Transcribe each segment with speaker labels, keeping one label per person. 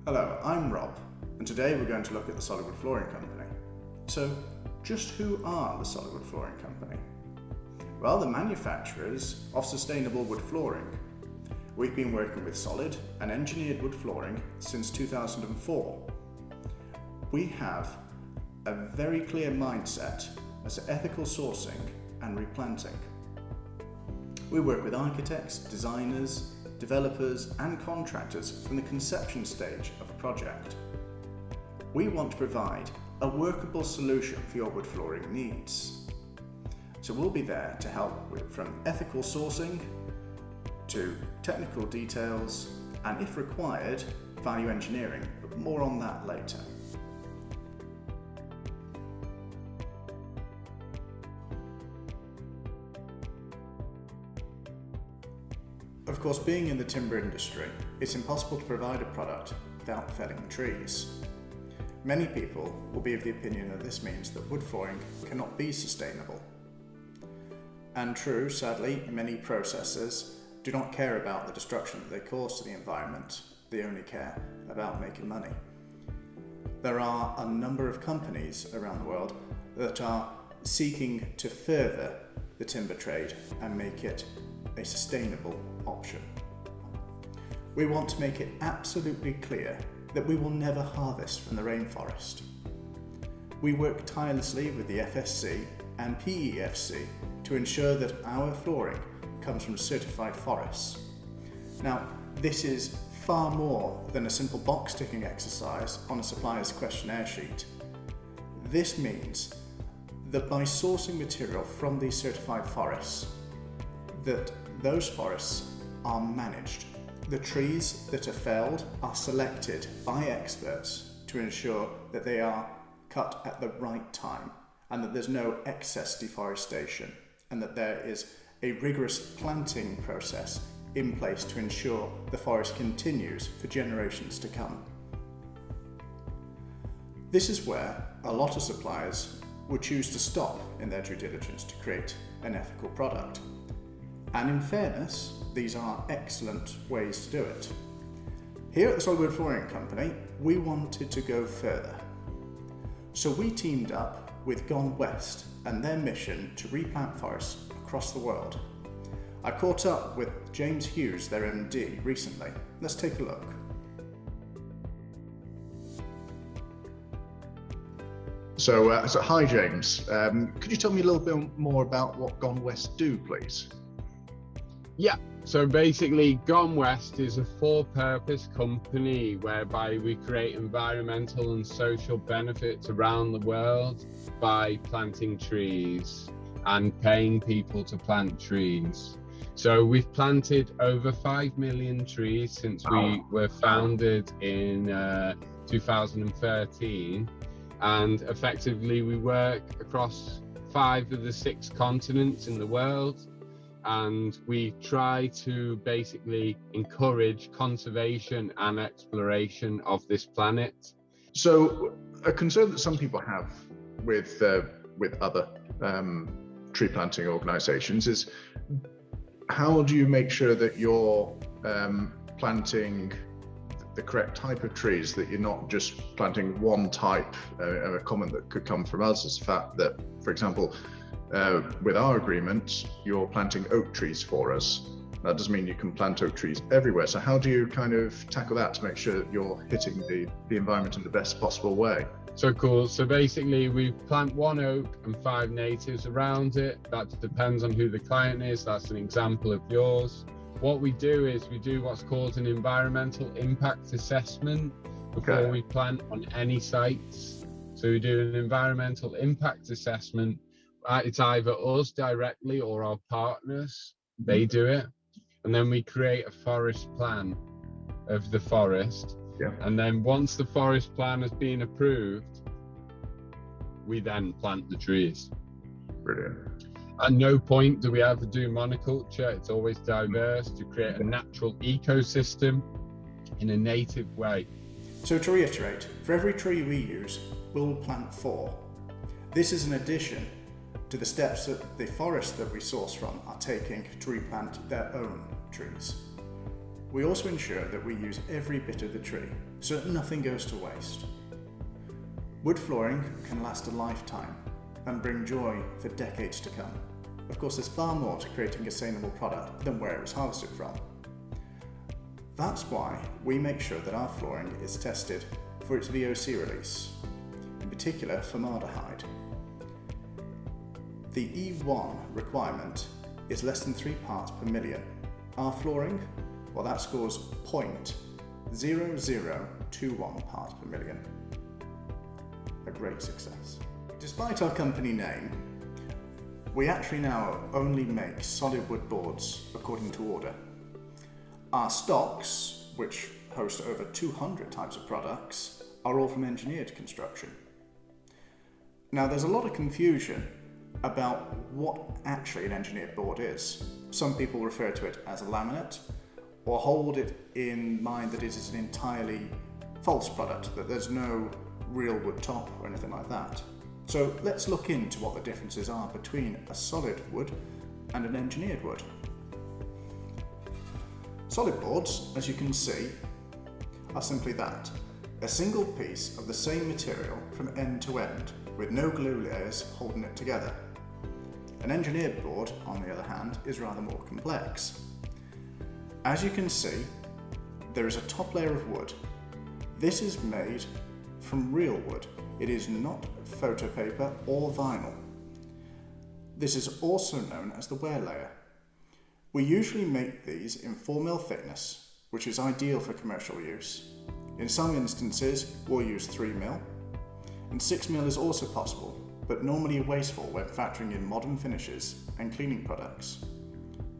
Speaker 1: Hello, I'm Rob, and today we're going to look at the Solidwood Flooring Company. So, just who are the Solidwood Flooring Company? Well, the manufacturers of sustainable wood flooring. We've been working with solid and engineered wood flooring since 2004. We have a very clear mindset as to ethical sourcing and replanting. We work with architects, designers, developers and contractors from the conception stage of a project. We want to provide a workable solution for your wood flooring needs. So we'll be there to help with from ethical sourcing to technical details and, if required, value engineering, but more on that later. Of course, being in the timber industry, it's impossible to provide a product without felling trees. Many people will be of the opinion that this means that wood flooring cannot be sustainable. And true, sadly, many processors do not care about the destruction that they cause to the environment. They only care about making money. There are a number of companies around the world that are seeking to further the timber trade and make it a sustainable option. We want to make it absolutely clear that we will never harvest from the rainforest. We work tirelessly with the FSC and PEFC to ensure that our flooring comes from certified forests. Now, this is far more than a simple box ticking exercise on a supplier's questionnaire sheet. This means that by sourcing material from these certified forests, that those forests are managed. The trees that are felled are selected by experts to ensure that they are cut at the right time and that there's no excess deforestation and that there is a rigorous planting process in place to ensure the forest continues for generations to come. This is where a lot of suppliers would choose to stop in their due diligence to create an ethical product. And in fairness, these are excellent ways to do it. Here at the Solidwood Flooring Company, we wanted to go further. So we teamed up with Gone West and their mission to replant forests across the world. I caught up with James Hughes, their MD, recently. Let's take a look. So hi James, could you tell me a little bit more about what Gone West do, please?
Speaker 2: Yeah, so basically Gone West is a for-purpose company whereby we create environmental and social benefits around the world by planting trees and paying people to plant trees. So we've planted over 5 million trees since we were founded in 2013, and effectively we work across 5 of the 6 continents in the world. And we try to basically encourage conservation and exploration of this planet.
Speaker 1: So a concern that some people have with other tree planting organisations is, how do you make sure that you're planting the correct type of trees, that you're not just planting one type? A comment that could come from us is the fact that, for example, with our agreement, you're planting oak trees for us. That doesn't mean you can plant oak trees everywhere. So how do you kind of tackle that to make sure that you're hitting the environment in the best possible way?
Speaker 2: So cool. So basically we plant 1 oak and 5 natives around it. That depends on who the client is. That's an example of yours. What we do is we do what's called an environmental impact assessment before we plant on any sites. So we do an environmental impact assessment. It's either us directly or our partners, they do it. And then we create a forest plan of the forest.
Speaker 1: Yeah.
Speaker 2: And then once the forest plan has been approved, we then plant the trees.
Speaker 1: Brilliant.
Speaker 2: At no point do we ever do monoculture. It's always diverse to create a natural ecosystem in a native way.
Speaker 1: So to reiterate, for every tree we use, we'll plant 4. This is in addition to the steps that the forest that we source from are taking to replant their own trees. We also ensure that we use every bit of the tree so that nothing goes to waste. Wood flooring can last a lifetime and bring joy for decades to come. Of course, there's far more to creating a sustainable product than where it was harvested from. That's why we make sure that our flooring is tested for its VOC release, in particular formaldehyde. The E1 requirement is less than 3 parts per million. Our flooring, well, that scores 0.0021 parts per million. A great success. Despite our company name, we actually now only make solid wood boards according to order. Our stocks, which host over 200 types of products, are all from engineered construction. Now, there's a lot of confusion about what actually an engineered board is. Some people refer to it as a laminate, or hold it in mind that it is an entirely false product, that there's no real wood top or anything like that. So let's look into what the differences are between a solid wood and an engineered wood. Solid boards, as you can see, are simply that. A single piece of the same material from end to end, with no glue layers holding it together. An engineered board, on the other hand, is rather more complex. As you can see, there is a top layer of wood. This is made from real wood. It is not photo paper or vinyl. This is also known as the wear layer. We usually make these in 4 mm thickness, which is ideal for commercial use. In some instances, we'll use 3 mm, and 6 mm is also possible, but normally wasteful when factoring in modern finishes and cleaning products.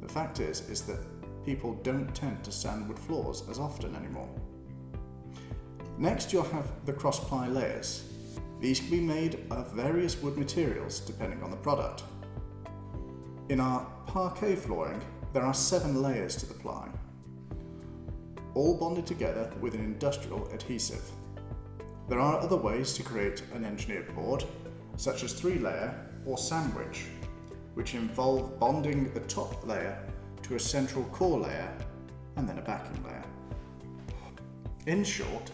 Speaker 1: The fact is that people don't tend to sand wood floors as often anymore. Next, you'll have the cross-ply layers. These can be made of various wood materials depending on the product. In our parquet flooring, there are 7 layers to the ply, all bonded together with an industrial adhesive. There are other ways to create an engineered board, such as 3-layer or sandwich, which involve bonding the top layer to a central core layer and then a backing layer. In short,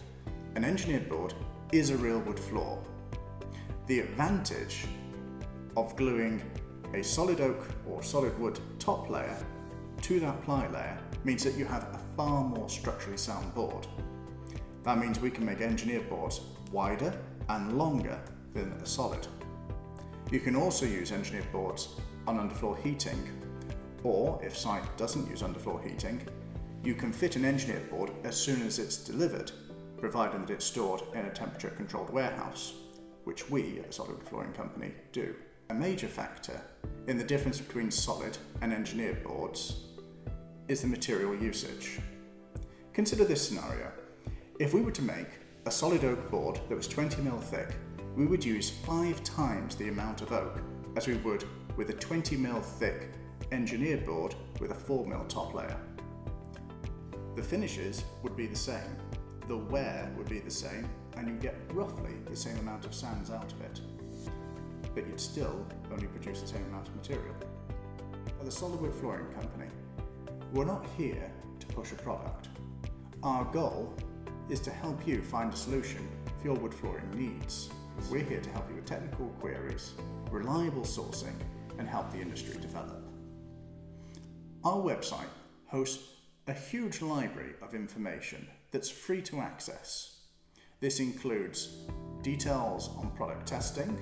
Speaker 1: an engineered board is a real wood floor. The advantage of gluing a solid oak or solid wood top layer to that ply layer means that you have a far more structurally sound board. That means we can make engineered boards wider and longer than a solid. You can also use engineered boards on underfloor heating, or if site doesn't use underfloor heating, you can fit an engineered board as soon as it's delivered, provided that it's stored in a temperature controlled warehouse, which we at the Solidwood Flooring Company do. A major factor in the difference between solid and engineered boards is the material usage. Consider this scenario. If we were to make a solid oak board that was 20 mm thick, we would use 5 times the amount of oak as we would with a 20 mm thick engineered board with a 4 mm top layer. The finishes would be the same, the wear would be the same, and you get roughly the same amount of sands out of it, but you'd still only produce the same amount of material. At the Solidwood Flooring Company, we're not here to push a product. Our goal is to help you find a solution for your wood flooring needs. We're here to help you with technical queries, reliable sourcing, and help the industry develop. Our website hosts a huge library of information that's free to access. This includes details on product testing,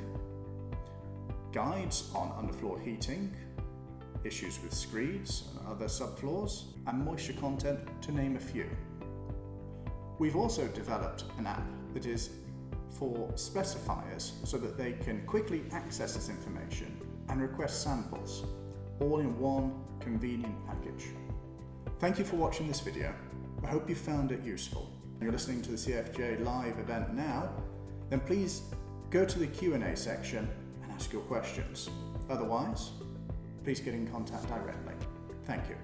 Speaker 1: guides on underfloor heating, issues with screeds and other subfloors, and moisture content, to name a few. We've also developed an app that is for specifiers so that they can quickly access this information and request samples, all in one convenient package. Thank you for watching this video. I hope you found it useful. If you're listening to the CFJ live event now, then please go to the Q&A section and ask your questions. Otherwise, please get in contact directly. Thank you.